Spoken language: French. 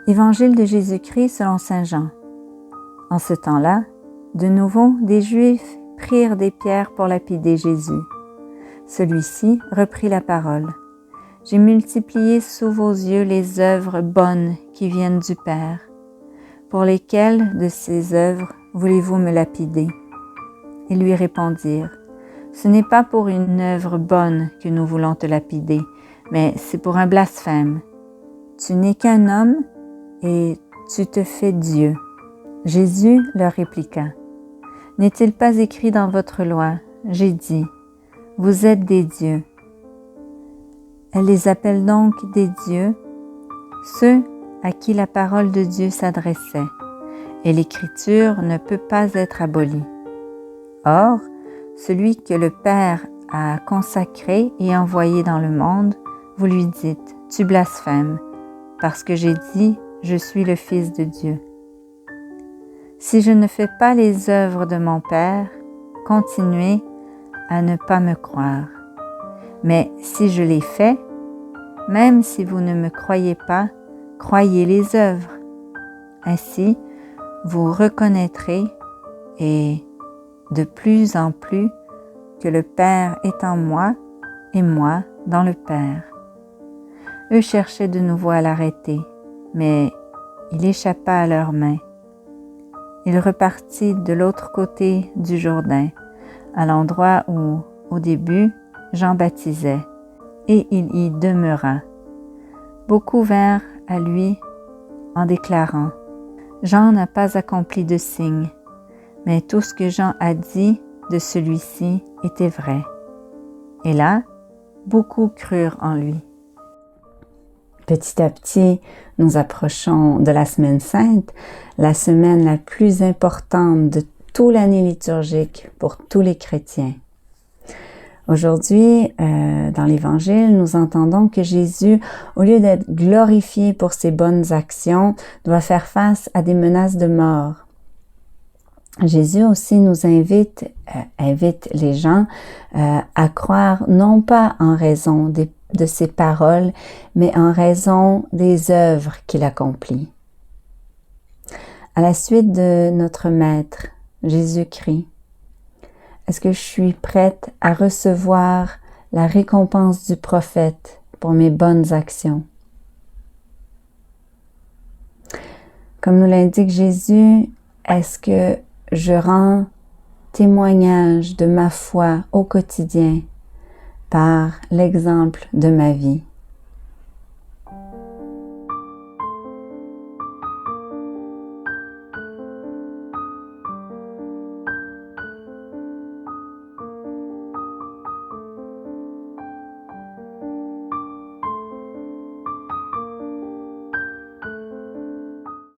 Évangile de Jésus-Christ selon saint Jean. En ce temps-là, de nouveau, des Juifs prirent des pierres pour lapider Jésus. Celui-ci reprit la parole. « J'ai multiplié sous vos yeux les œuvres bonnes qui viennent du Père. Pour lesquelles de ces œuvres voulez-vous me lapider ?» Ils lui répondirent, « Ce n'est pas pour une œuvre bonne que nous voulons te lapider, mais c'est pour un blasphème. Tu n'es qu'un homme et tu te fais Dieu. » Jésus leur répliqua, « N'est-il pas écrit dans votre loi, j'ai dit, vous êtes des dieux. » Elle les appelle donc des dieux, ceux à qui la parole de Dieu s'adressait, et l'Écriture ne peut pas être abolie. Or, celui que le Père a consacré et envoyé dans le monde, vous lui dites, tu blasphèmes, parce que j'ai dit, je suis le Fils de Dieu. Si je ne fais pas les œuvres de mon Père, continuez à ne pas me croire. Mais si je les fais, même si vous ne me croyez pas, croyez les œuvres. Ainsi, vous reconnaîtrez, et de plus en plus, que le Père est en moi et moi dans le Père. Eux cherchaient de nouveau à l'arrêter, mais il échappa à leurs mains. Il repartit de l'autre côté du Jourdain, à l'endroit où, au début, Jean baptisait, et il y demeura. Beaucoup vinrent à lui en déclarant, « Jean n'a pas accompli de signe, mais tout ce que Jean a dit de celui-ci était vrai. » Et là, beaucoup crurent en lui. Petit à petit, nous approchons de la Semaine Sainte, la semaine la plus importante de toute l'année liturgique pour tous les chrétiens. Aujourd'hui, dans l'Évangile, nous entendons que Jésus, au lieu d'être glorifié pour ses bonnes actions, doit faire face à des menaces de mort. Jésus aussi nous invite les gens à croire non pas en raison de ses paroles, mais en raison des œuvres qu'il accomplit. À la suite de notre Maître, Jésus-Christ, est-ce que je suis prête à recevoir la récompense du prophète pour mes bonnes actions? Comme nous l'indique Jésus, est-ce que je rends témoignage de ma foi au quotidien par l'exemple de ma vie?